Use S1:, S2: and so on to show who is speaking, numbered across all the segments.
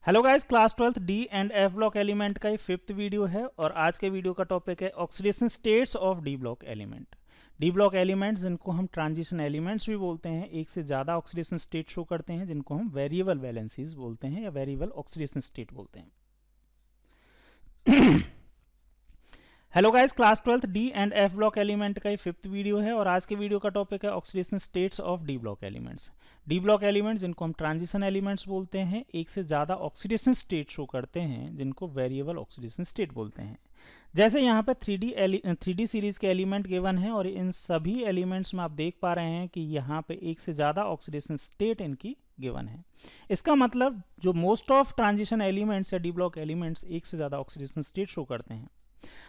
S1: Hello guys, class 12th D and F block element का ये 5th video है और आज के वीडियो का टॉपिक है oxidation states of D block element. D block elements जिनको हम ट्रांजिशन एलिमेंट्स भी बोलते हैं, एक से ज़्यादा ऑक्सीडेशन स्टेट शो करते हैं, जिनको हम वेरिएबल वैलेंसीज बोलते हैं या वेरिएबल ऑक्सीडेशन स्टेट बोलते हैं। Hello guys, class 12th D and F block element का ये 5th वीडियो है और आज के वीडियो का टॉपिक है oxidation states of D block elements. D block elements जिनको हम ट्रांजिशन एलिमेंट्स बोलते हैं, एक से ज़्यादा ऑक्सीडेशन स्टेट शो करते हैं, जिनको वेरिएबल ऑक्सीडेशन स्टेट बोलते हैं। जैसे यहाँ पे 3D सीरीज के एलिमेंट गिवन है और इन सभी एलिमेंट्स में आप देख पा रहे हैं कि यहाँ पे एक से ज़्यादा ऑक्सीडेशन स्टेट इनकी गिवन है। इसका मतलब जो मोस्ट ऑफ ट्रांजिशन एलिमेंट्स या डी ब्लॉक एलिमेंट्स एक से ज़्यादा ऑक्सीडेशन स्टेट शो करते हैं।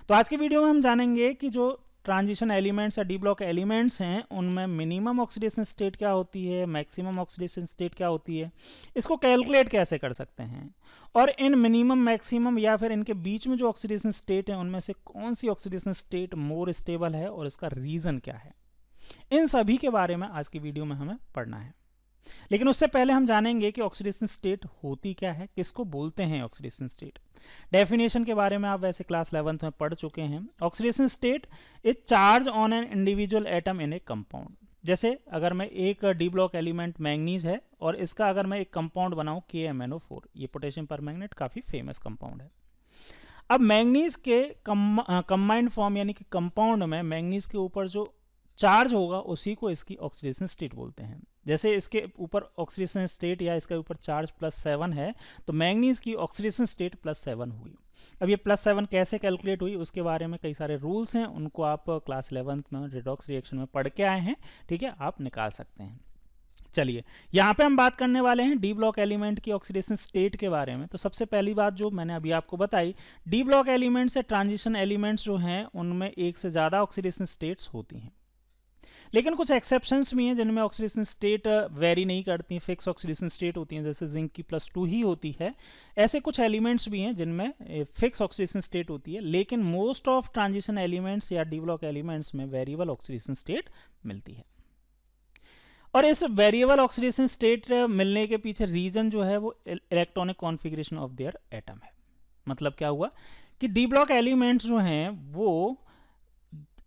S1: तो आज के वीडियो में हम जानेंगे कि जो ट्रांजिशन एलिमेंट्स या डी ब्लॉक एलिमेंट्स हैं उनमें मिनिमम ऑक्सीडेशन स्टेट क्या होती है, मैक्सिमम ऑक्सीडेशन स्टेट क्या होती है, इसको कैलकुलेट कैसे कर सकते हैं, और इन मिनिमम, मैक्सिमम या फिर इनके बीच में जो ऑक्सीडेशन स्टेट है उनमें से कौन सी ऑक्सीडेशन स्टेट मोर स्टेबल है और इसका रीजन क्या है। इन सभी के बारे में आज की वीडियो में हमें पढ़ना है। लेकिन उससे पहले हम जानेंगे कि ऑक्सीडेशन स्टेट होती क्या है, किसको बोलते हैं ऑक्सीडेशन स्टेट। डेफिनेशन के बारे में आप वैसे क्लास 11th में पढ़ चुके हैं। Oxidation state is charge on an individual atom in A compound. जैसे अगर मैं एक डी ब्लॉक एलिमेंट मैंगनीज है और इसका अगर मैं एक कंपाउंड बनाऊं KMnO4, ये पोटेशियम परमैंगनेट काफी फेमस कंपाउंड है। अब मैंगनीज के कंबाइंड फॉर्म यानी कि कंपाउंड में मैंगनीज के ऊपर जो चार्ज होगा उसी को इसकी ऑक्सीडेशन स्टेट बोलते हैं। जैसे इसके ऊपर ऑक्सीडेशन स्टेट या इसके ऊपर चार्ज +7 है तो मैंगनीज की ऑक्सीडेशन स्टेट +7 हुई। अब ये +7 कैसे कैलकुलेट हुई उसके बारे में कई सारे रूल्स हैं, उनको आप क्लास 11th में रिडॉक्स रिएक्शन में पढ़ के आए हैं, ठीक है, आप निकाल सकते हैं। चलिए, यहाँ पे हम बात करने वाले हैं डी ब्लॉक एलिमेंट की ऑक्सीडेशन स्टेट के बारे में। तो सबसे पहली बात जो मैंने अभी आपको बताई, डी ब्लॉक एलिमेंट्स या ट्रांजिशन एलिमेंट्स जो हैं उनमें एक से ज़्यादा ऑक्सीडेशन स्टेट्स होती हैं, लेकिन कुछ एक्सेप्शंस भी हैं जिनमें ऑक्सीडेशन स्टेट वेरी नहीं करती, फिक्स ऑक्सीडेशन स्टेट होती हैं, जैसे जिंक की +2 ही होती है। ऐसे कुछ एलिमेंट्स भी हैं जिनमें फिक्स ऑक्सीडेशन स्टेट होती है, लेकिन मोस्ट ऑफ ट्रांजिशन एलिमेंट्स या डी ब्लॉक एलिमेंट्स में वेरिएबल ऑक्सीडेशन स्टेट मिलती है। और इस वेरिएबल ऑक्सीडेशन स्टेट मिलने के पीछे रीजन जो है वो electronic configuration of their atom है। मतलब क्या हुआ कि डी ब्लॉक एलिमेंट्स जो हैं वो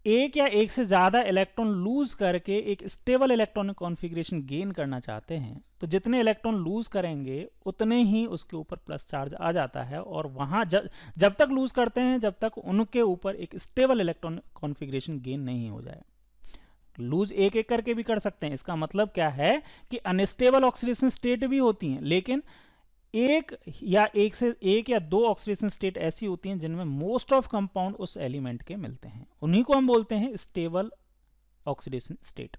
S1: एक या एक से ज़्यादा इलेक्ट्रॉन लूज करके एक स्टेबल इलेक्ट्रॉनिक कॉन्फ़िगरेशन गेन करना चाहते हैं, तो जितने इलेक्ट्रॉन लूज करेंगे उतने ही उसके ऊपर प्लस चार्ज आ जाता है और वहाँ जब तक लूज करते हैं जब तक उनके ऊपर एक स्टेबल इलेक्ट्रॉनिक कॉन्फ़िगरेशन गेन नहीं हो जाए। लूज एक एक करके भी कर सकते हैं। इसका मतलब क्या है कि अनस्टेबल ऑक्सीडेशन स्टेट भी होती हैं, लेकिन एक या दो ऑक्सीडेशन स्टेट ऐसी होती हैं जिनमें मोस्ट ऑफ कंपाउंड उस एलिमेंट के मिलते हैं, उन्हीं को हम बोलते हैं स्टेबल ऑक्सीडेशन स्टेट।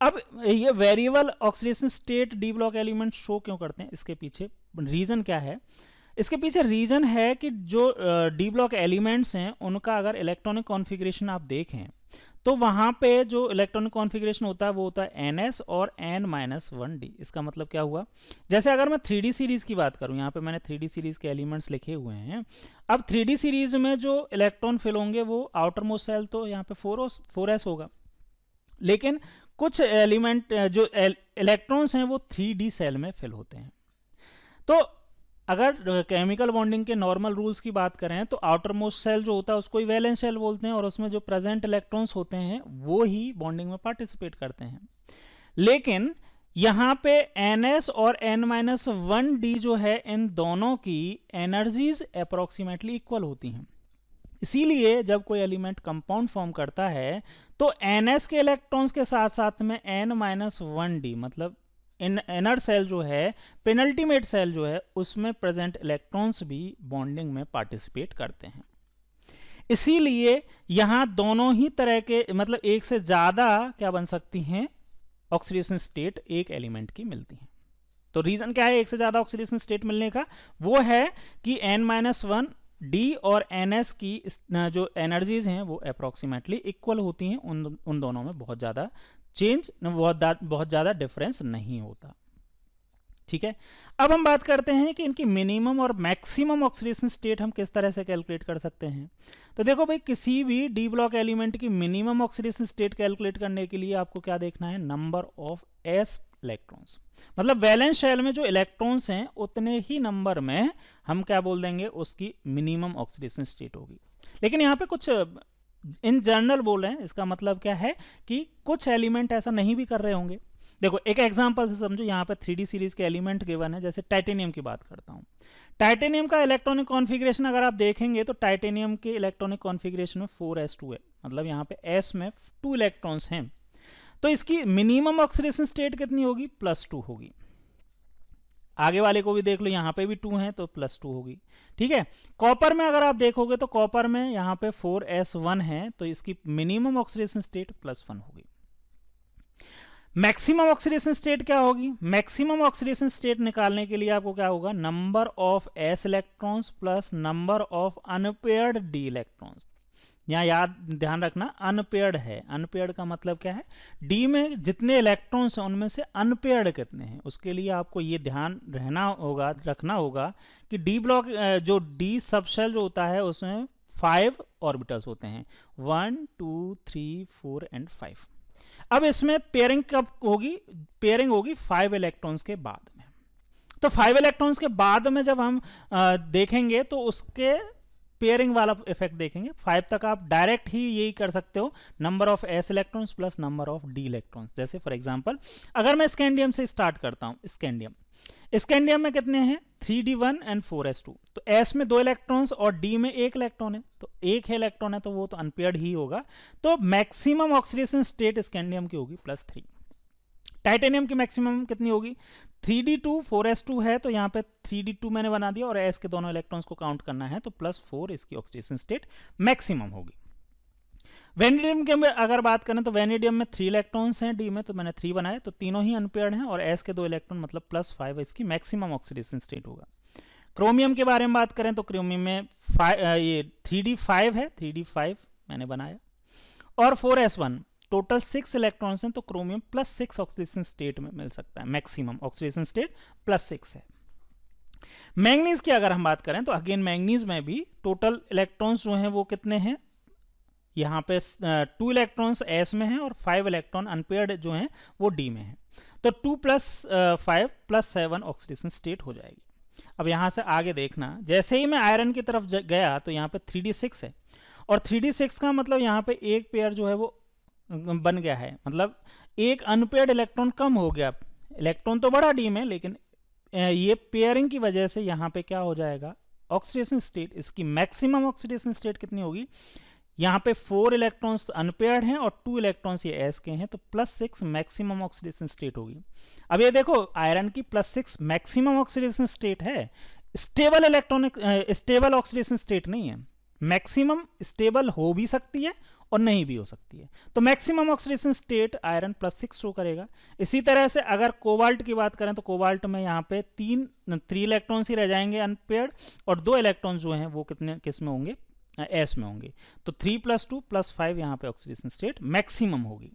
S1: अब ये variable oxidation state D block element show क्यों करते हैं, इसके पीछे रीजन क्या है? इसके पीछे रीजन है कि जो डी ब्लॉक एलिमेंट्स हैं उनका अगर इलेक्ट्रॉनिक कॉन्फ़िगरेशन आप देखें तो वहाँ पे जो इलेक्ट्रॉनिक कॉन्फ़िगरेशन होता है वो होता है NS और N-1D। इसका मतलब क्या हुआ, जैसे अगर मैं 3D सीरीज़ की बात करूँ, यहाँ पे मैंने 3D सीरीज़ के एलिमेंट्स लिखे हुए हैं। अब 3D सीरीज़ में जो इलेक्ट्रॉन फिल होंगे वो आउटर मोस्ट सेल तो यहाँ पे 4s होगा, लेकिन कुछ एलिमेंट जो इलेक्ट्रॉन्स हैं वो 3D सेल में फिल होते हैं। तो अगर केमिकल बॉन्डिंग के नॉर्मल रूल्स की बात करें तो आउटर मोस्ट सेल जो होता है उसको ही वैलेंस शेल बोलते हैं और उसमें जो प्रेजेंट इलेक्ट्रॉन्स होते हैं वो ही बॉन्डिंग में पार्टिसिपेट करते हैं। लेकिन यहाँ पे NS और N-1D जो है इन दोनों की एनर्जीज अप्रोक्सीमेटली इक्वल होती हैं। इसीलिए जब कोई एलिमेंट कंपाउंड फॉर्म करता है तो NS के इलेक्ट्रॉन्स के साथ साथ में N-1D मतलब इनर सेल जो है, पेनल्टीमेट सेल जो है, उसमें प्रेजेंट इलेक्ट्रॉन्स भी बॉन्डिंग में पार्टिसिपेट करते हैं। इसीलिए यहां दोनों ही तरह के मतलब एक से ज्यादा क्या बन सकती हैं ऑक्सीडेशन स्टेट एक एलिमेंट की मिलती हैं। तो रीजन क्या है एक से ज्यादा ऑक्सीडेशन स्टेट मिलने का, वो है कि N-1D और NS की जो एनर्जीज हैं वो अप्रोक्सीमेटली इक्वल होती हैं, उन दोनों में बहुत ज्यादा चेंज, बहुत ज़्यादा डिफरेंस नहीं होता। ठीक है, अब हम बात करते हैं कि इनकी मिनिमम और मैक्सिमम ऑक्सीडेशन स्टेट हम किस तरह से कैलकुलेट कर सकते हैं। तो देखो भाई, किसी भी डी ब्लॉक एलिमेंट की मिनिमम ऑक्सीडेशन स्टेट कैलकुलेट करने के लिए आपको क्या देखना है, नंबर ऑफ इलेक्ट्रॉन्स। मतलब वैलेंस शेल में जो इलेक्ट्रॉन्स हैं उतने ही नंबर में हम क्या बोल देंगे, उसकी मिनिमम ऑक्सीडेशन स्टेट होगी। लेकिन यहाँ पे कुछ इन जनरल बोल रहे हैं, इसका मतलब क्या है कि कुछ एलिमेंट ऐसा नहीं भी कर रहे होंगे। देखो एक एग्जांपल से समझो, यहाँ पे 3D सीरीज के एलिमेंट गिवन है, जैसे टाइटेनियम की बात करता हूँ। टाइटेनियम का इलेक्ट्रॉनिक कॉन्फ़िगरेशन अगर आप देखेंगे तो टाइटेनियम के इलेक्ट्रॉनिक कॉन्फ़िगरेशन में 4s2 है, मतलब यहाँ पे s में 2 इलेक्ट्रॉन्स हैं, तो इसकी मिनिमम ऑक्सीडेशन स्टेट कितनी होगी, +2 होगी। आगे वाले को भी देख लो, यहाँ पे भी 2 हैं तो +2 होगी। ठीक है, कॉपर में अगर आप देखोगे तो कॉपर में यहाँ पे 4s1 है, तो इसकी मिनिमम ऑक्सीडेशन स्टेट +1 होगी। मैक्सिमम ऑक्सीडेशन स्टेट क्या होगी, मैक्सिमम ऑक्सीडेशन स्टेट निकालने के लिए आपको क्या होगा, number of s electrons plus number of unpaired d electrons. यहाँ याद ध्यान रखना अनपेयर्ड है, अनपेयर्ड का मतलब क्या है, d में जितने इलेक्ट्रॉन्स हैं उनमें से अनपेयर्ड कितने हैं, उसके लिए आपको ये ध्यान रखना होगा कि d ब्लॉक जो d सबशेल जो होता है उसमें 5 ऑर्बिटल्स होते हैं, 1 2 3 4 एंड 5। अब इसमें पेयरिंग कब होगी, पेयरिंग होगी 5 इलेक्ट्रॉन्स के बाद में। तो 5 इलेक्ट्रॉन्स के बाद में जब हम देखेंगे तो उसके पेयरिंग वाला इफेक्ट देखेंगे। 5 तक आप डायरेक्ट ही यही कर सकते हो, number of s electrons plus number of d electrons. जैसे फॉर एग्जांपल अगर मैं स्कैंडियम से स्टार्ट करता हूं, स्कैंडियम में कितने हैं, 3d1 एंड 4s2, तो s में 2 इलेक्ट्रॉन्स और d में 1 इलेक्ट्रॉन है, तो एक है इलेक्ट्रॉन है तो वो तो अनपेयर्ड ही होगा, तो मैक्सिमम ऑक्सीडेशन स्टेट स्कैंडियम की होगी +3। टाइटेनियम की मैक्सिमम कितनी होगी, 3d2 4s2 है, तो यहाँ पे 3d2 मैंने बना दिया और s के दोनों इलेक्ट्रॉन्स को काउंट करना है, तो +4 इसकी ऑक्सीडेशन स्टेट मैक्सिमम होगी। वेनेडियम के अगर बात करें तो वेनेडियम में 3 इलेक्ट्रॉन्स हैं, डी में तो मैंने 3 बनाए, तो तीनों ही अनपेयर्ड हैं और s के 2 इलेक्ट्रॉन मतलब +5 इसकी मैक्सिमम ऑक्सीडेशन स्टेट होगा। क्रोमियम के बारे में बात करें तो क्रोमियम में ये 3d5 है, 3d5 मैंने बनाया, और 4s1 टोटल 6 इलेक्ट्रॉन्स हैं, तो क्रोमियम +6 ऑक्सीडेशन स्टेट में मिल सकता है, मैक्सिमम ऑक्सीडेशन स्टेट +6 है। मैंगनीज की अगर हम बात करें तो अगेन मैंगनीज में भी टोटल इलेक्ट्रॉन्स जो हैं वो कितने हैं, यहाँ पे 2 इलेक्ट्रॉन्स s में हैं और 5 इलेक्ट्रॉन अनपेयर्ड जो हैं वो d में हैं, तो 2 + 5 + 7 ऑक्सीडेशन स्टेट हो जाएगी। अब यहाँ से आगे देखना, जैसे ही मैं आयरन की तरफ गया तो यहाँ पे 3d6 है, और 3d6 का मतलब यहाँ पे एक पेयर जो है वो बन गया है, मतलब एक अनपेयर्ड इलेक्ट्रॉन कम हो गया। इलेक्ट्रॉन तो बड़ा d में, लेकिन ये पेयरिंग की वजह से यहाँ पे क्या हो जाएगा, ऑक्सीडेशन स्टेट, इसकी मैक्सिमम ऑक्सीडेशन स्टेट कितनी होगी, यहाँ पे 4 इलेक्ट्रॉन्स अनपेयर्ड हैं और 2 इलेक्ट्रॉन्स ये s के हैं, तो +6 मैक्सिमम ऑक्सीडेशन स्टेट होगी। अब ये देखो आयरन की +6 मैक्सिमम ऑक्सीडेशन स्टेट है, stable electronic stable oxidation state नहीं है, मैक्सिमम स्टेबल हो भी सकती है और नहीं भी हो सकती है, तो maximum oxidation state iron +6 show करेगा। इसी तरह से अगर कोबाल्ट की बात करें तो कोबाल्ट में यहाँ पे 3 इलेक्ट्रॉन्स ही रह जाएंगे अनपेयर्ड, और 2 इलेक्ट्रॉन्स जो हैं वो किस में होंगे, s में होंगे, तो 3 + 2 + 5 यहाँ पे ऑक्सीडेशन स्टेट मैक्सिमम होगी।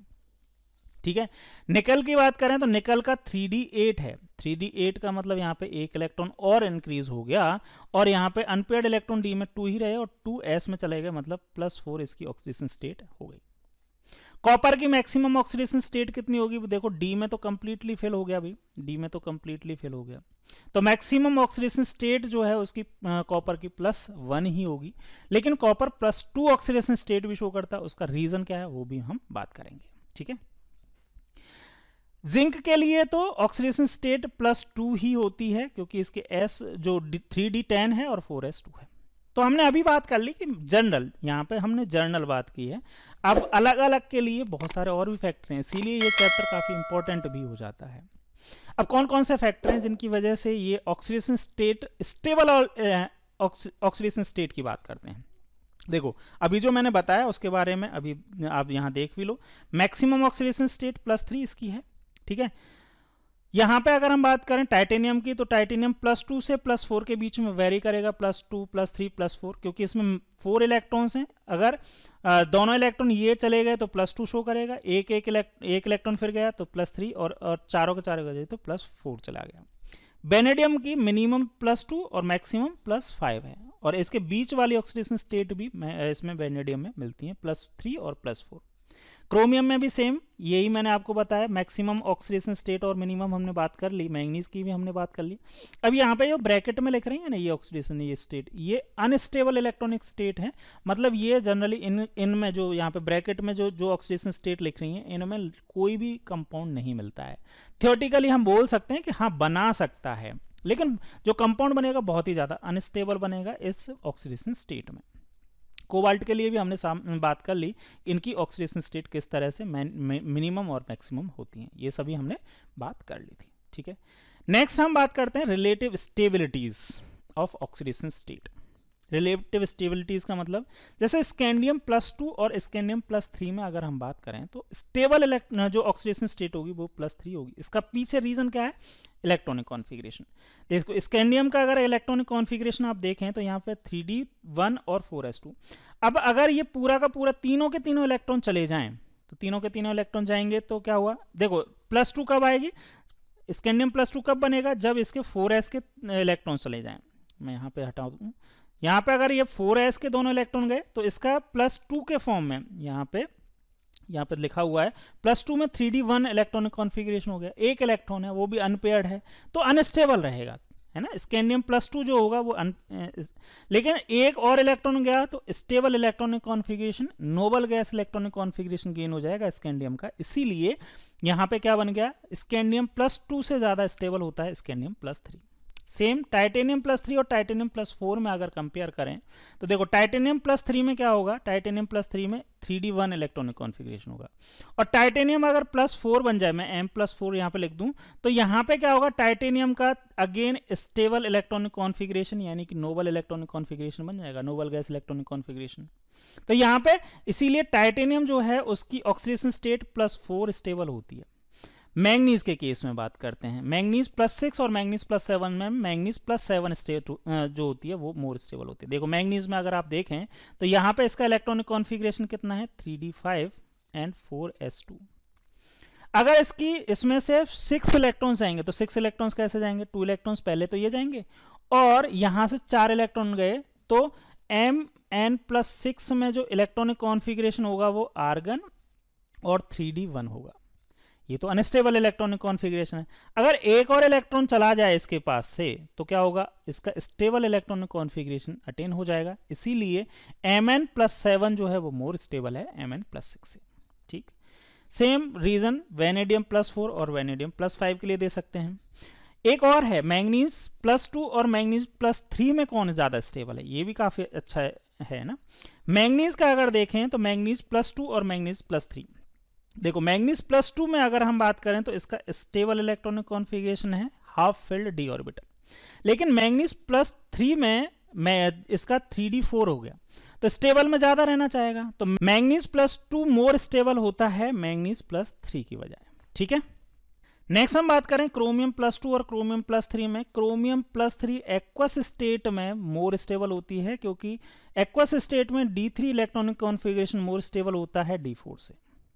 S1: ठीक है, निकल की बात करें तो निकल का 3d8 है, 3d8 का मतलब यहाँ पे 1 इलेक्ट्रॉन और इंक्रीज हो गया, और यहाँ पे अनपेयर्ड इलेक्ट्रॉन d में 2 ही रहे और 2 s में चले गए, मतलब +4 इसकी ऑक्सीडेशन स्टेट हो गई। कॉपर की मैक्सिमम ऑक्सीडेशन स्टेट कितनी होगी, देखो d में तो कंप्लीटली फेल हो गया भाई, d में तो कंप्लीटली फेल हो गया, तो मैक्सिमम ऑक्सीडेशन स्टेट जो है उसकी कॉपर की +1 ही होगी, लेकिन कॉपर +2 ऑक्सीडेशन स्टेट भी शो करता है, उसका रीजन क्या है वो भी हम बात करेंगे। ठीक है, जिंक के लिए तो ऑक्सीडेशन स्टेट +2 ही होती है, क्योंकि इसके s जो 3d10 है और 4s2 है। तो हमने अभी बात कर ली कि जनरल, यहाँ पे हमने जनरल बात की है, अब अलग अलग के लिए बहुत सारे और भी फैक्टर हैं, इसीलिए ये चैप्टर काफ़ी इंपॉर्टेंट भी हो जाता है। अब कौन कौन से फैक्टर हैं जिनकी वजह से ये oxidation state stable oxidation state की बात करते हैं। देखो अभी जो मैंने बताया उसके बारे में अभी आप यहाँ देख भी लो, मैक्सिमम ऑक्सीडेशन स्टेट +3 इसकी है। ठीक है, यहाँ पे अगर हम बात करें टाइटेनियम की, तो टाइटेनियम +2 से +4 के बीच में वेरी करेगा, +2 +3 +4, क्योंकि इसमें 4 इलेक्ट्रॉन्स हैं, अगर दोनों इलेक्ट्रॉन ये चले गए तो +2 शो करेगा, एक इलेक्ट्रॉन फिर गया तो +3, और चारों के चारों गए तो +4 चला गया। वेनेडियम की मिनिमम +2 और मैक्सिमम +5 है, और इसके बीच वाली ऑक्सीडेशन स्टेट भी इसमें वेनेडियम में मिलती है, +3 और +4। क्रोमियम में भी सेम, यही मैंने आपको बताया, मैक्सिमम ऑक्सीडेशन स्टेट और मिनिमम हमने बात कर ली, मैंगनीज की भी हमने बात कर ली। अब यहाँ पे जो ब्रैकेट में लिख रही है ना ये ऑक्सीडेशन, ये स्टेट, ये अनस्टेबल इलेक्ट्रॉनिक स्टेट है। मतलब ये जनरली इनमें जो यहाँ पे ब्रैकेट में जो ऑक्सीडेशन स्टेट लिख रही है, इनमें कोई भी कंपाउंड नहीं मिलता है। थियोरेटिकली हम बोल सकते हैं कि हाँ बना सकता है, लेकिन जो कंपाउंड बनेगा बहुत ही ज़्यादा अनस्टेबल बनेगा इस ऑक्सीडेशन स्टेट में। कोबाल्ट के लिए भी हमने बात कर ली, इनकी ऑक्सीडेशन स्टेट किस तरह से मिनिमम और मैक्सिमम होती हैं, ये सभी हमने बात कर ली थी। ठीक है, नेक्स्ट हम बात करते हैं relative stabilities of oxidation state. Relative stabilities का मतलब जैसे स्कैंडियम +2 और स्कैंडियम +3 में अगर हम बात करें तो स्टेबल जो ऑक्सीडेशन स्टेट होगी वो +3 होगी। इसका पीछे रीजन क्या है? Electronic configuration. देखो स्कैंडियम का अगर इलेक्ट्रॉनिक कॉन्फ़िगरेशन आप देखें तो यहाँ पे 3d1 और 4s2। अब अगर ये पूरा का पूरा तीनों के तीनों इलेक्ट्रॉन चले जाएं, तो तीनों के तीनों इलेक्ट्रॉन जाएंगे तो क्या हुआ? देखो +2 कब आएगी? स्कैंडियम +2 कब बनेगा? जब इसके 4s के इलेक्ट्रॉन चले जाएं। मैं यहाँ पे हटा दूँ, यहाँ पे अगर ये 4s के दोनों इलेक्ट्रॉन गए तो इसका +2 के फॉर्म में यहाँ पे लिखा हुआ है +2 में 3d1 इलेक्ट्रॉनिक कॉन्फ़िगरेशन हो गया। एक इलेक्ट्रॉन है वो भी अनपेयर्ड है तो अनस्टेबल रहेगा, है ना। स्कैंडियम +2 जो होगा वो लेकिन एक और इलेक्ट्रॉन गया तो stable electronic configuration, noble gas electronic configuration gain हो जाएगा स्कैंडियम का। इसीलिए यहाँ पे क्या बन गया? स्कैंडियम +2 से ज़्यादा स्टेबल होता है स्कैंडियम +3। सेम टाइटेनियम +3 और टाइटेनियम +4 में अगर कंपेयर करें तो देखो टाइटेनियम +3 में क्या होगा? टाइटेनियम +3 में 3d1 इलेक्ट्रॉनिक कॉन्फ़िगरेशन होगा, और टाइटेनियम अगर +4 बन जाए, मैं M+4 यहाँ पे लिख दूं, तो यहाँ पे क्या होगा? टाइटेनियम का अगेन स्टेबल इलेक्ट्रॉनिक कॉन्फ़िगरेशन यानी कि नोबल इलेक्ट्रॉनिक कॉन्फ़िगरेशन बन जाएगा, नोबल गैस इलेक्ट्रॉनिक कॉन्फ़िगरेशन। तो यहाँ पे इसीलिए टाइटेनियम जो है उसकी ऑक्सीडेशन स्टेट +4 स्टेबल होती है। मैंगनीज के केस में बात करते हैं, मैंगनीज +6 और मैंगनीज +7 में मैंगनीज +7 स्टेट जो होती है वो मोर स्टेबल होती है। देखो मैंगनीज में अगर आप देखें तो यहाँ पे इसका इलेक्ट्रॉनिक कॉन्फ़िगरेशन कितना है? 3d5 and 4s2। अगर इसमें से 6 इलेक्ट्रॉन्स जाएंगे तो 6 इलेक्ट्रॉन्स कैसे जाएंगे? 2 इलेक्ट्रॉन्स पहले तो ये जाएंगे और यहाँ से 4 इलेक्ट्रॉन गए तो Mn+6 में जो इलेक्ट्रॉनिक कॉन्फ़िगरेशन होगा वो आर्गन और 3d1 होगा। ये तो अनस्टेबल इलेक्ट्रॉनिक कॉन्फ़िगरेशन है। अगर एक और इलेक्ट्रॉन चला जाए इसके पास से तो क्या होगा? इसका स्टेबल इलेक्ट्रॉनिक कॉन्फ़िगरेशन अटेन हो जाएगा। इसीलिए Mn+7 जो है वो मोर स्टेबल है Mn+6 से। ठीक, सेम रीजन वैनेडियम +4 और वैनेडियम +5 के लिए दे सकते हैं। एक और है मैंगनीज +2 और मैंगनीज +3 में कौन ज़्यादा स्टेबल है? ये भी काफ़ी अच्छा है ना। मैंगनीज का अगर देखें तो मैंगनीज +2 और मैंगनीज +3। देखो मैंगनीज +2 में अगर हम बात करें तो इसका स्टेबल इलेक्ट्रॉनिक कॉन्फ़िगरेशन है हाफ फिल्ड d ऑर्बिटल, लेकिन मैंगनीज +3 में इसका 3d4 हो गया तो स्टेबल में ज़्यादा रहना चाहेगा, तो मैंगनीज +2 मोर स्टेबल होता है मैंगनीज +3 की बजाय। ठीक है, नेक्स्ट हम बात करें क्रोमियम +2 और क्रोमियम +3 में। क्रोमियम +3 एक्वस स्टेट में मोर स्टेबल होती है क्योंकि एक्वस स्टेट में d3 electronic configuration more stable होता है d4 से।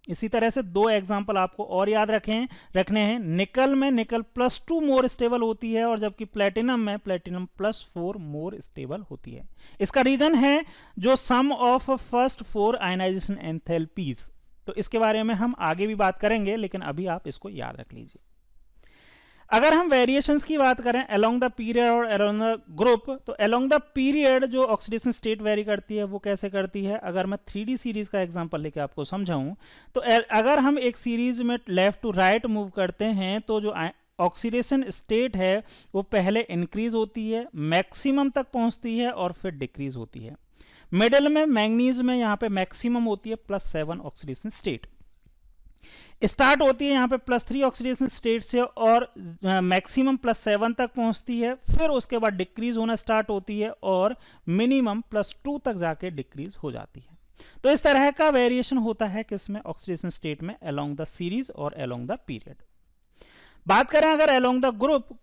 S1: इसी तरह से 2 एग्जाम्पल आपको और याद रखने हैं। निकल में निकल +2 मोर स्टेबल होती है और जबकि प्लेटिनम में प्लेटिनम +4 मोर स्टेबल होती है। इसका रीजन है जो सम ऑफ फर्स्ट 4 आयनाइजेशन एंथैल्पीज, तो इसके बारे में हम आगे भी बात करेंगे, लेकिन अभी आप इसको याद रख लीजिए। अगर हम वेरिएशंस की बात करें अलोंग द पीरियड और अलोंग द ग्रुप, तो अलोंग द पीरियड जो ऑक्सीडेशन स्टेट वेरी करती है वो कैसे करती है? अगर मैं 3D सीरीज का एग्जांपल लेके आपको समझाऊं तो अगर हम एक सीरीज में लेफ्ट टू राइट मूव करते हैं तो जो ऑक्सीडेशन स्टेट है वो पहले इंक्रीज होती है, मैक्सिमम तक पहुंचती है और फिर डिक्रीज होती है। मिडल में मैंगनीज में यहाँ पे मैक्सिमम होती है +7 ऑक्सीडेशन स्टेट, स्टार्ट होती है यहाँ पे +3 ऑक्सीडेशन स्टेट से और मैक्सिमम +7 तक पहुंचती है, फिर उसके बाद डिक्रीज होना स्टार्ट होती है और मिनिमम +2 तक जाके डिक्रीज हो जाती है। तो इस तरह का वेरिएशन होता है किसमें? ऑक्सीडेशन स्टेट में अलोंग द सीरीज और अलोंग द पीरियड। बात करें अगर अलोंग द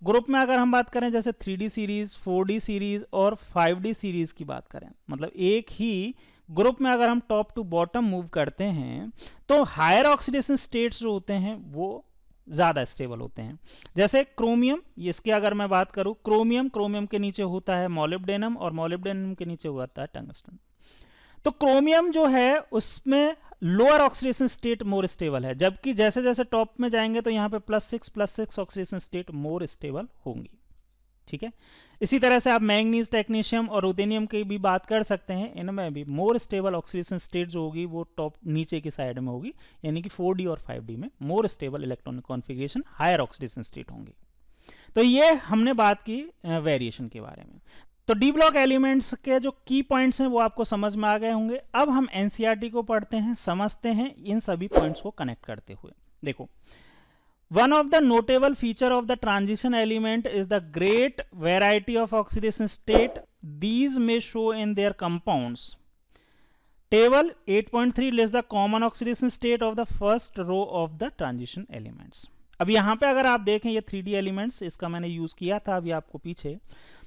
S1: ग्रुप में अगर हम बात करें जैसे 3D सीरीज, 4D सीरीज और 5D सीरीज की बात करें, मतलब एक ही ग्रुप में अगर हम टॉप टू बॉटम मूव करते हैं तो हायर ऑक्सीडेशन स्टेट्स जो होते हैं वो ज़्यादा स्टेबल होते हैं। जैसे क्रोमियम, इसकी अगर मैं बात करूं, क्रोमियम के नीचे होता है मॉलिब्डेनम और मॉलिब्डेनम के नीचे होता है टंगस्टन। तो क्रोमियम जो है उसमें lower oxidation state more stable है, जबकि जैसे जैसे टॉप में जाएंगे तो यहाँ पे +6 ऑक्सीडेशन स्टेट मोर स्टेबल होंगी। ठीक है, इसी तरह से आप मैंगनीज, टेक्नीशियम और रुथेनियम की भी बात कर सकते हैं। इनमें भी मोर स्टेबल ऑक्सीडेशन स्टेट जो होगी वो टॉप नीचे की साइड में होगी, यानी कि 4d और 5d में more stable electronic configuration higher oxidation state होंगी। तो ये हमने बात की वेरिएशन के बारे में। तो डी ब्लॉक एलिमेंट्स के जो की पॉइंट्स हैं वो आपको समझ में आ गए होंगे। अब हम एनसीईआरटी को पढ़ते हैं, समझते हैं इन सभी पॉइंट्स को कनेक्ट करते हुए। देखो, one of the notable feature of the transition element is the great variety of oxidation state these may show in their compounds. Table 8.3 lists the common oxidation state of the first row of the transition elements. अब यहाँ पे अगर आप देखें ये 3D elements, इसका मैंने use किया था अभी आपको पीछे।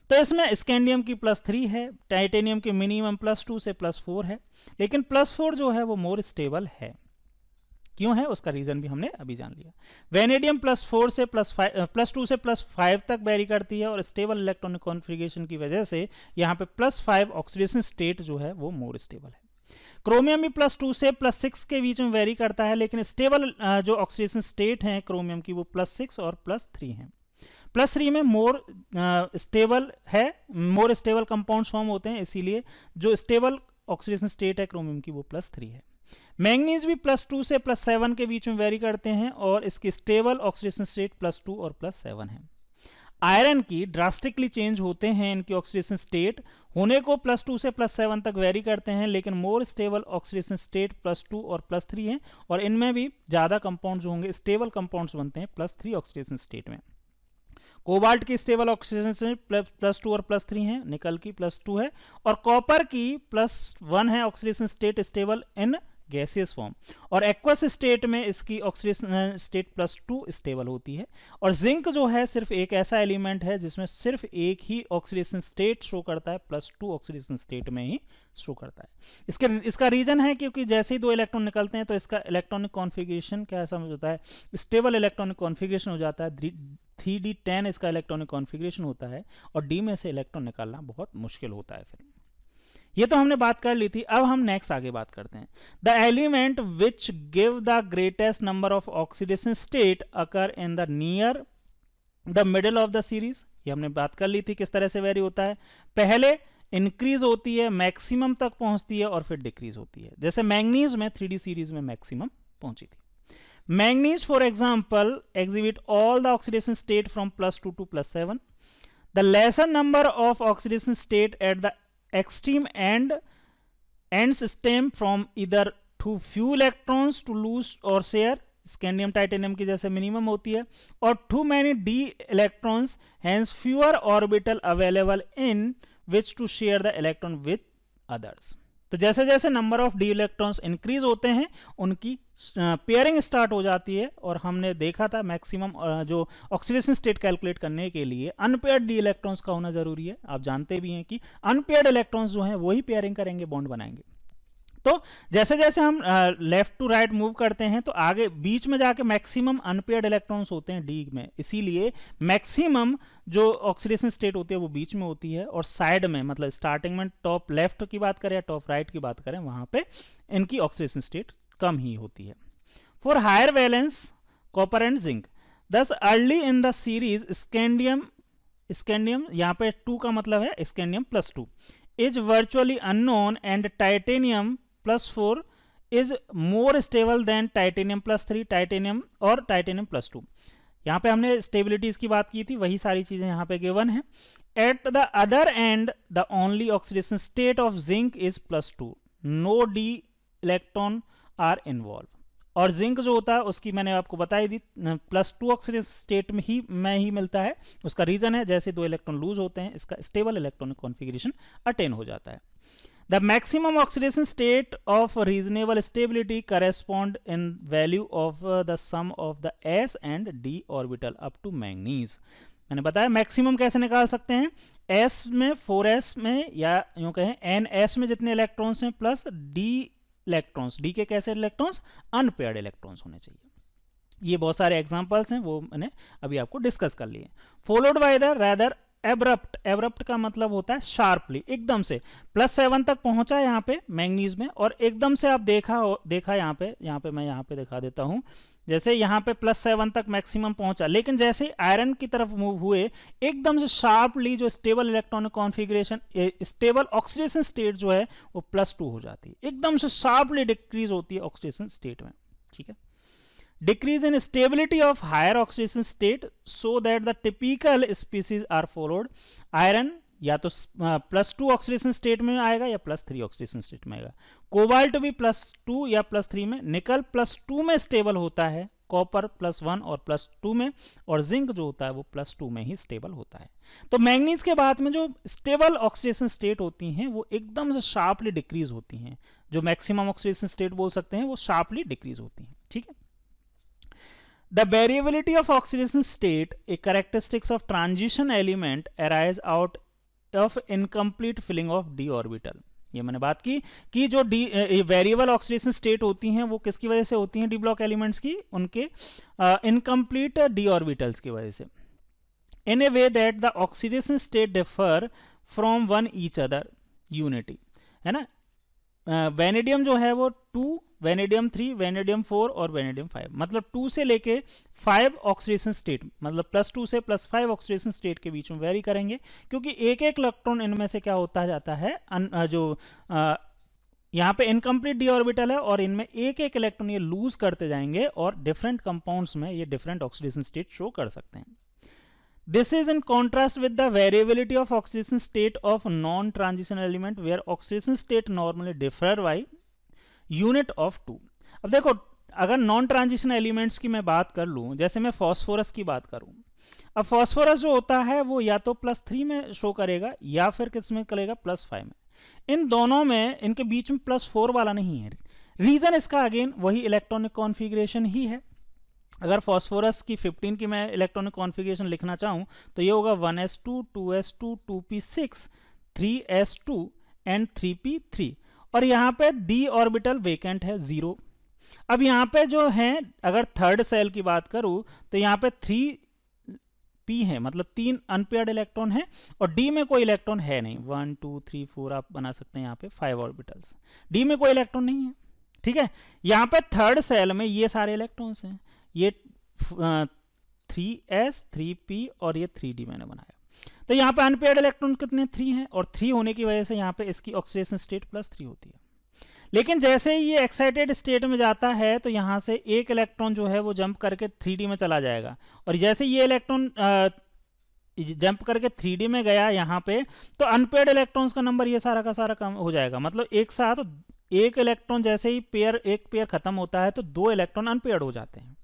S1: तो इसमें स्कैंडियम की +3 है, टाइटेनियम की मिनिमम +2 से +4 है, लेकिन +4 जो है वो मोर स्टेबल है। क्यों है उसका रीजन भी हमने अभी जान लिया। वेनेडियम +4 से +2 से +5 तक वेरी करती है और स्टेबल इलेक्ट्रॉनिक कॉन्फ़िगरेशन की वजह से यहाँ पे +5 ऑक्सीडेशन स्टेट जो है वो मोर स्टेबल है। क्रोमियम भी +2 से +6 के बीच में वेरी करता है, लेकिन स्टेबल जो ऑक्सीडेशन स्टेट हैं क्रोमियम की वो +6 और +3 हैं। +3 में मोर स्टेबल है, मोर स्टेबल कंपाउंड्स फॉर्म होते हैं, इसीलिए जो स्टेबल ऑक्सीडेशन स्टेट है क्रोमियम की वो +3 है। मैंगनीज भी +2 से +7 के बीच में वेरी करते हैं और इसकी स्टेबल ऑक्सीडेशन स्टेट +2 और +7 है। आयरन की ड्रास्टिकली चेंज होते हैं इनकी ऑक्सीडेशन स्टेट, होने को +2 से +7 तक वेरी करते हैं, लेकिन मोर स्टेबल ऑक्सीडेशन स्टेट +2 और +3 है, और इनमें भी ज़्यादा कंपाउंड जो होंगे स्टेबल कंपाउंड्स बनते हैं +3 ऑक्सीडेशन स्टेट में। कोबाल्ट की स्टेबल ऑक्सीडेशन स्टेट +2 और +3 है, निकल की +2 है, और कॉपर की +1 है oxidation state stable in gaseous form, और एक्वस स्टेट में इसकी ऑक्सीडेशन स्टेट +2 स्टेबल होती है। और जिंक जो है सिर्फ एक ऐसा एलिमेंट है जिसमें सिर्फ एक ही ऑक्सीडेशन स्टेट शो करता है, +2 ऑक्सीडेशन स्टेट में ही शो करता है। इसका रीजन है क्योंकि जैसे ही 2 इलेक्ट्रॉन निकलते हैं तो इसका इलेक्ट्रॉनिक कॉन्फ़िगरेशन क्या समझ होता है, स्टेबल इलेक्ट्रॉनिक कॉन्फ़िगरेशन हो जाता है। 3d10 इसका इलेक्ट्रॉनिक कॉन्फ़िगरेशन होता है, और डी में से इलेक्ट्रॉन निकालना बहुत मुश्किल होता है। फिर ये तो हमने बात कर ली थी। अब हम नेक्स्ट आगे बात करते हैं। The element which give the greatest number of oxidation state occur in the near the middle of the series. ये हमने बात कर ली थी किस तरह से वेरी होता है। पहले इंक्रीज होती है, मैक्सिमम तक पहुंचती है, और फिर डिक्रीज होती है। जैसे मैंगनीज में 3D सीरीज में मैक्सिमम पहुंची थी। Manganese for example exhibit all the oxidation state from +2 to +7। The lesser number of oxidation state at the extreme ends stem from either too few electrons to lose or share, scandium titanium की जैसे minimum होती है, और too many d electrons, hence fewer orbital available in which to share the electron with others। तो जैसे जैसे number of D electrons increase होते हैं उनकी पेयरिंग स्टार्ट हो जाती है, और हमने देखा था मैक्सिमम जो ऑक्सीडेशन स्टेट कैलकुलेट करने के लिए अनपेयर्ड डी इलेक्ट्रॉन्स का होना जरूरी है। आप जानते भी हैं कि अनपेयर्ड इलेक्ट्रॉन्स जो हैं वही पेयरिंग करेंगे, बॉन्ड बनाएंगे। तो जैसे जैसे हम लेफ्ट टू राइट मूव करते हैं तो आगे बीच में जाके मैक्सिमम अनपेयर्ड इलेक्ट्रॉन्स होते हैं डी में, इसीलिए मैक्सिमम जो ऑक्सीडेशन स्टेट होती है वो बीच में होती है, और साइड में मतलब स्टार्टिंग में टॉप लेफ्ट की बात करें या टॉप राइट की बात करें वहां पे इनकी ऑक्सीडेशन स्टेट कम ही होती है। For higher valence copper and zinc, this early in the series scandium यहाँ पे 2 का मतलब है scandium +2 is virtually unknown, and titanium +4 is more stable than titanium +3, titanium और टाइटेनियम +2। यहाँ पे हमने स्टेबिलिटीज की बात की थी, वही सारी चीजें यहाँ पे गिवन है। At the other end the only oxidation state of zinc is +2, no d electron are involve. और जिंक जो होता है उसकी मैंने आपको बताई दी +2 ऑक्सीडेशन स्टेट में ही मिलता है। उसका रीजन है जैसे 2 इलेक्ट्रॉन लूज होते हैं इसका स्टेबल इलेक्ट्रॉनिक कॉन्फ़िगरेशन अटेन हो जाता है। The maximum oxidation state of reasonable stability correspond in value of the sum of the s and d orbital up to manganese. मैंने बताया मैक्सिमम कैसे निकाल सकते हैं, s में 4s में या यूं कहें ns में जितने इलेक्ट्रॉन्स हैं प्लस d इलेक्ट्रॉन्स, डी के कैसे इलेक्ट्रॉन्स, अनपेयर्ड इलेक्ट्रॉन्स होने चाहिए। ये बहुत सारे एग्जांपल्स हैं वो मैंने अभी आपको डिस्कस कर लिए। Followed by the rather abrupt का मतलब होता है शार्पली, एकदम से +7 तक पहुंचा यहाँ पे मैंगनीज में, और एकदम से आप देखा यहाँ पे मैं यहाँ पे दिखा देता हूँ, जैसे यहाँ पे +7 तक मैक्सिमम पहुंचा, लेकिन जैसे आयरन की तरफ मूव हुए एकदम से शार्पली जो stable electronic configuration, stable oxidation state जो है वो +2 हो जाती है, एकदम से शार्पली डिक्रीज होती है ऑक्सीडेशन स्टेट में। ठीक है, decrease in stability of higher oxidation state so that the typical species are followed। Iron या तो +2 ऑक्सीडेशन स्टेट में आएगा या +3 ऑक्सीडेशन स्टेट में आएगा, कोबाल्ट भी +2 या +3 में, निकल +2 में स्टेबल होता है, कॉपर +1 और +2 में, और जिंक जो होता है वो +2 में ही स्टेबल होता है। तो मैंगनीज के बाद में जो स्टेबल ऑक्सीडेशन स्टेट होती हैं वो एकदम से शार्पली डिक्रीज होती हैं, जो मैक्सिमम ऑक्सीडेशन स्टेट बोल सकते हैं वो शार्पली डिक्रीज होती हैं। ठीक है, the variability of oxidation state, a characteristics of transition element, arise out of incomplete filling of d orbital। ये मैंने बात की कि जो वेरिएबल ऑक्सीडेशन स्टेट होती हैं वो किसकी वजह से होती हैं, डी ब्लॉक एलिमेंट्स की, उनके इनकम्प्लीट डी ऑर्बिटल्स की वजह से। In a way that the oxidation state differ from one each other, unity है ना। वेनेडियम जो है वो 2, वेनेडियम 3, वेनेडियम 4 और वेनेडियम 5, मतलब 2 से लेके 5 ऑक्सीडेशन स्टेट, मतलब +2 से +5 ऑक्सीडेशन स्टेट के बीच में वेरी करेंगे, क्योंकि एक एक इलेक्ट्रॉन इनमें से क्या होता जाता है, जो यहाँ पे इनकम्प्लीट डी ऑर्बिटल है और इनमें एक एक इलेक्ट्रॉन ये लूज करते जाएंगे और डिफरेंट कंपाउंड्स में ये डिफरेंट ऑक्सीडेशन स्टेट शो कर सकते हैं। This is in contrast with the variability of oxidation state of non-transition element where oxidation state normally differ by unit of 2। अब देखो, अगर नॉन ट्रांजिशन एलिमेंट्स की मैं बात कर लूँ, जैसे मैं फॉस्फोरस की बात करूँ, अब फॉस्फोरस जो होता है वो या तो +3 में शो करेगा या फिर किस में करेगा, +5 में। इन दोनों में, इनके बीच में +4 वाला नहीं है। रीजन इसका अगेन वही इलेक्ट्रॉनिक कॉन्फ़िगरेशन ही है। अगर फॉस्फोरस की 15 की मैं इलेक्ट्रॉनिक कॉन्फ़िगरेशन लिखना चाहूँ तो ये होगा 1s2 2s2 2p6 3s2 and 3p3, और यहाँ पे d ऑर्बिटल वेकेंट है 0। अब यहाँ पे जो है, अगर थर्ड सेल की बात करूँ तो यहाँ पे 3p है, मतलब 3 अनपेयर्ड इलेक्ट्रॉन है, और d में कोई इलेक्ट्रॉन है नहीं। 1 2 3 4 आप बना सकते हैं यहाँ पे 5 ऑर्बिटल्स, d में कोई इलेक्ट्रॉन नहीं है। ठीक है, यहाँ पे थर्ड सेल में ये सारे इलेक्ट्रॉन्स हैं, ये 3s 3p और ये 3d मैंने बनाया। तो यहाँ पे अनपेयर्ड इलेक्ट्रॉन कितने, 3 हैं, और 3 होने की वजह से यहाँ पे इसकी ऑक्सीडेशन स्टेट +3 होती है। लेकिन जैसे ही ये एक्साइटेड स्टेट में जाता है तो यहाँ से एक इलेक्ट्रॉन जो है वो जंप करके 3d में चला जाएगा, और जैसे ये इलेक्ट्रॉन जंप करके 3d में गया यहाँ पे, तो अनपेयर्ड इलेक्ट्रॉन्स का नंबर ये सारा का सारा कम हो जाएगा। मतलब एक साथ एक इलेक्ट्रॉन, जैसे ही एक पेयर खत्म होता है तो 2 इलेक्ट्रॉन अनपेयर्ड हो जाते हैं।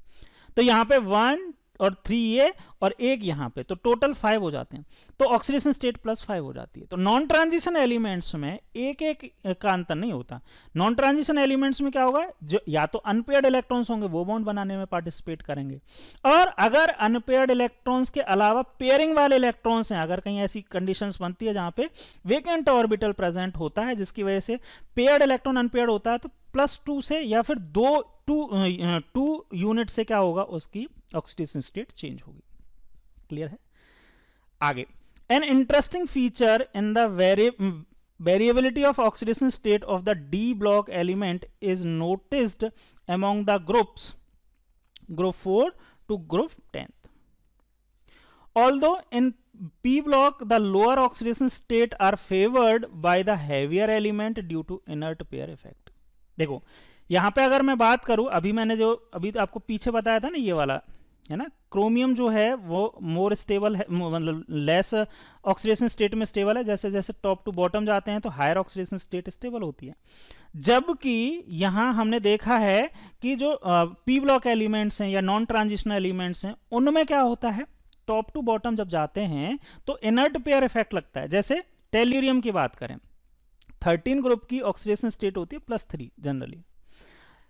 S1: तो यहाँ पे 1 और 3 ये और एक यहाँ पे, तो टोटल 5 हो जाते हैं, तो ऑक्सीडेशन स्टेट +5 हो जाती है। तो नॉन ट्रांजिशन एलिमेंट्स में एक एक का अंतर नहीं होता। नॉन ट्रांजिशन एलिमेंट्स में क्या होगा, जो या तो अनपेयर्ड इलेक्ट्रॉन्स होंगे वो बॉन्ड बनाने में पार्टिसिपेट करेंगे, और अगर अनपेयर्ड इलेक्ट्रॉन्स के अलावा पेयरिंग वाले इलेक्ट्रॉन्स हैं, अगर कहीं ऐसी कंडीशंस बनती है जहाँ पे वेकेंट ऑर्बिटल प्रेजेंट होता है जिसकी वजह से पेयर्ड इलेक्ट्रॉन अनपेयर्ड होता है, तो +2 से या फिर 2 यूनिट से क्या होगा, उसकी ऑक्सीडेशन स्टेट चेंज होगी। क्लियर है। आगे, an interesting feature in the variability of oxidation state of the d block element is noticed among the groups group 4 to group 10th. Although in p block the lower oxidation state are favored by the heavier element due to inert pair effect। देखो यहाँ पे अगर मैं बात करूँ, अभी मैंने जो अभी आपको पीछे बताया था ना, ये वाला है ना, क्रोमियम जो है वो मोर स्टेबल है, मतलब लेस ऑक्सीडेशन स्टेट में स्टेबल है। जैसे जैसे टॉप टू बॉटम जाते हैं तो हायर ऑक्सीडेशन स्टेट स्टेबल होती है। जबकि यहाँ हमने देखा है कि जो पी ब्लॉक एलिमेंट्स हैं या नॉन ट्रांजिशनल एलिमेंट्स हैं, उनमें क्या होता है, टॉप टू बॉटम जब जाते हैं तो इनर्ट पेयर इफेक्ट लगता है। जैसे टेल्यूरियम की बात करें, 13 ग्रुप की ऑक्सीडेशन स्टेट होती है +3 जनरली,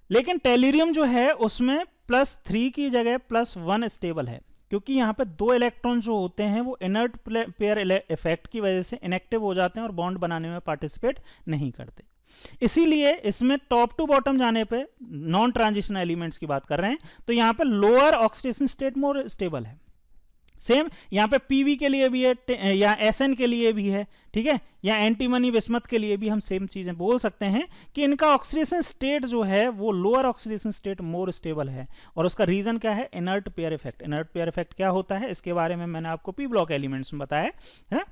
S1: लेकिन टेल्यूरियम जो है उसमें +3 की जगह +1 स्टेबल है, क्योंकि यहाँ पे 2 इलेक्ट्रॉन जो होते हैं वो इनर्ट पेयर इफेक्ट की वजह से इनएक्टिव हो जाते हैं और बॉन्ड बनाने में पार्टिसिपेट नहीं करते। इसीलिए इसमें टॉप टू बॉटम जाने पे, नॉन ट्रांजिशन एलिमेंट्स की बात कर रहे हैं, तो यहाँ पे lower oxidation state more stable है। सेम यहाँ पे पीवी के लिए भी है या एसएन के लिए भी है, ठीक है, या एंटीमनी बिस्मथ के लिए भी हम सेम चीजें बोल सकते हैं कि इनका ऑक्सीडेशन स्टेट जो है वो lower oxidation state more stable है। और उसका रीजन क्या है? Inert pair effect. Inert pair effect क्या होता है इसके बारे में मैंने आपको पी ब्लॉक एलिमेंट्स में बताया है ना।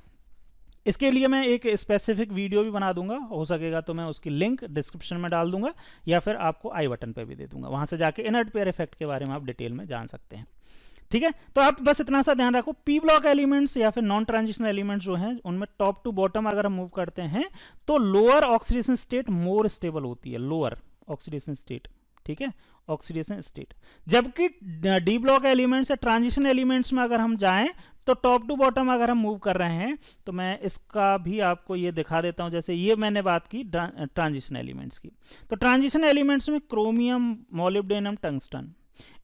S1: इसके लिए मैं एक स्पेसिफिक वीडियो भी बना दूंगा, हो सकेगा तो मैं उसकी लिंक डिस्क्रिप्शन में डाल दूंगा या फिर आपको आई बटन पे भी दे दूंगा, वहां से जाके इनर्ट पेयर इफेक्ट के बारे में आप डिटेल में जान सकते हैं, ठीक है। तो आप बस इतना सा ध्यान रखो, पी ब्लॉक एलिमेंट्स या फिर नॉन ट्रांजिशनल एलिमेंट्स जो हैं उनमें टॉप टू बॉटम अगर हम मूव करते हैं तो lower oxidation state more stable होती है, लोअर ऑक्सीडेशन स्टेट, ठीक है, ऑक्सीडेशन स्टेट। जबकि डी ब्लॉक एलिमेंट्स या ट्रांजिशन एलिमेंट्स में अगर हम जाएं तो टॉप टू बॉटम अगर हम मूव कर रहे हैं तो मैं इसका भी आपको ये दिखा देता हूं। जैसे ये मैंने बात की ट्रांजिशन एलिमेंट्स की, तो ट्रांजिशन एलिमेंट्स में क्रोमियम, मोलिब्डेनम, टंगस्टन,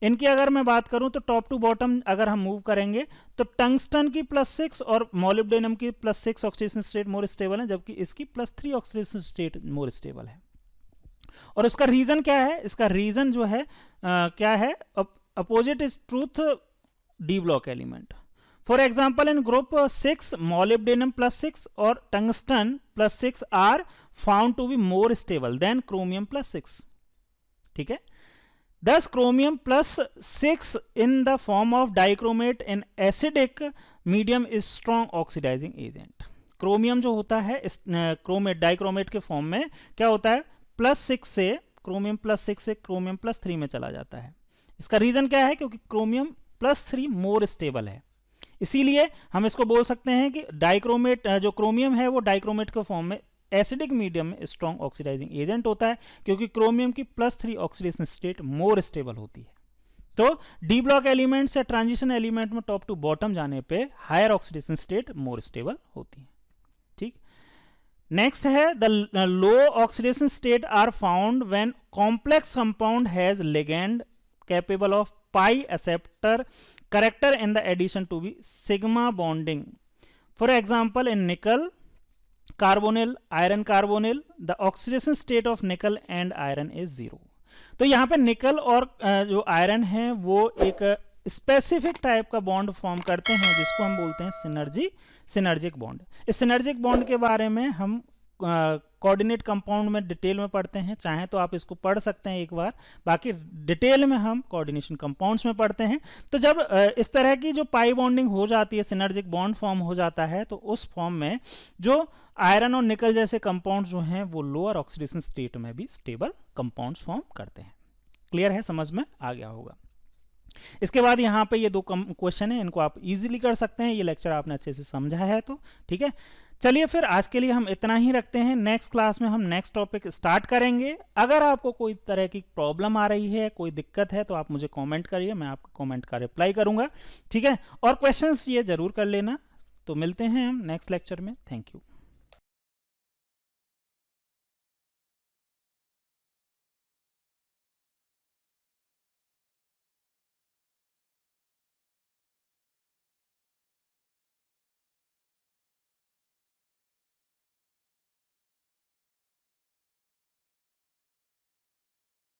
S1: इनकी अगर मैं बात करूं तो टॉप टू बॉटम अगर हम मूव करेंगे तो टंगस्टन की +6 और मोलिब्डेनम की +6 ऑक्सीडेशन स्टेट मोर स्टेबल है, जबकि इसकी +3 ऑक्सीडेशन स्टेट मोर स्टेबल है। और उसका रीजन क्या है? इसका रीजन जो है क्या है? Opposite is truth d block element. For example in group 6 molybdenum +6 और tungsten +6 are found to be more stable than chromium +6, ठीक है। Thus chromium +6 in the form of dichromate in acidic medium is strong oxidizing agent। Chromium जो होता है इस chromate dichromate के form में क्या होता है? +6 से क्रोमियम +6 से क्रोमियम +3 में चला जाता है। इसका रीजन क्या है? क्योंकि क्रोमियम +3 मोर स्टेबल है, इसीलिए हम इसको बोल सकते हैं कि डाइक्रोमेट जो क्रोमियम है वो डाइक्रोमेट के फॉर्म में एसिडिक मीडियम में स्ट्रॉन्ग ऑक्सीडाइजिंग एजेंट होता है, क्योंकि क्रोमियम की +3 ऑक्सीडेशन स्टेट मोर स्टेबल होती है। तो डी ब्लॉक एलिमेंट्स या ट्रांजिशन एलिमेंट में टॉप टू बॉटम जाने पे higher oxidation state more stable होती है, ठीक। नेक्स्ट है the low oxidation state are found when complex compound has ligand capable of pi acceptor character in the addition to be sigma bonding. For example in nickel carbonyl, iron carbonyl, the oxidation state of nickel and iron is 0। तो यहाँ पे निकल और जो iron है वो एक specific type का बॉन्ड फॉर्म करते हैं जिसको हम बोलते हैं सिनर्जिक बॉन्ड। इस सिनर्जिक बॉन्ड के बारे में हम कोऑर्डिनेट कंपाउंड में डिटेल में पढ़ते हैं, चाहे तो आप इसको पढ़ सकते हैं एक बार, बाकी डिटेल में हम कोऑर्डिनेशन कंपाउंड्स में पढ़ते हैं। तो जब इस तरह की जो पाई बॉन्डिंग हो जाती है, सिनर्जिक बॉन्ड फॉर्म हो जाता है, तो उस फॉर्म में जो आयरन और निकल जैसे कंपाउंड्स जो हैं वो लोअर ऑक्सीडेशन स्टेट में भी स्टेबल कंपाउंड्स फॉर्म करते हैं। क्लियर है? समझ में आ गया होगा। इसके बाद यहाँ पे ये 2 क्वेश्चन है, इनको आप इजीली कर सकते हैं, ये लेक्चर आपने अच्छे से समझा है तो ठीक है। चलिए फिर आज के लिए हम इतना ही रखते हैं, नेक्स्ट क्लास में हम नेक्स्ट टॉपिक स्टार्ट करेंगे। अगर आपको कोई तरह की प्रॉब्लम आ रही है, कोई दिक्कत है, तो आप मुझे कमेंट करिए, मैं आपका कमेंट का रिप्लाई करूंगा, ठीक है। और क्वेश्चंस ये जरूर कर लेना। तो मिलते हैं हम नेक्स्ट लेक्चर में। Thank you.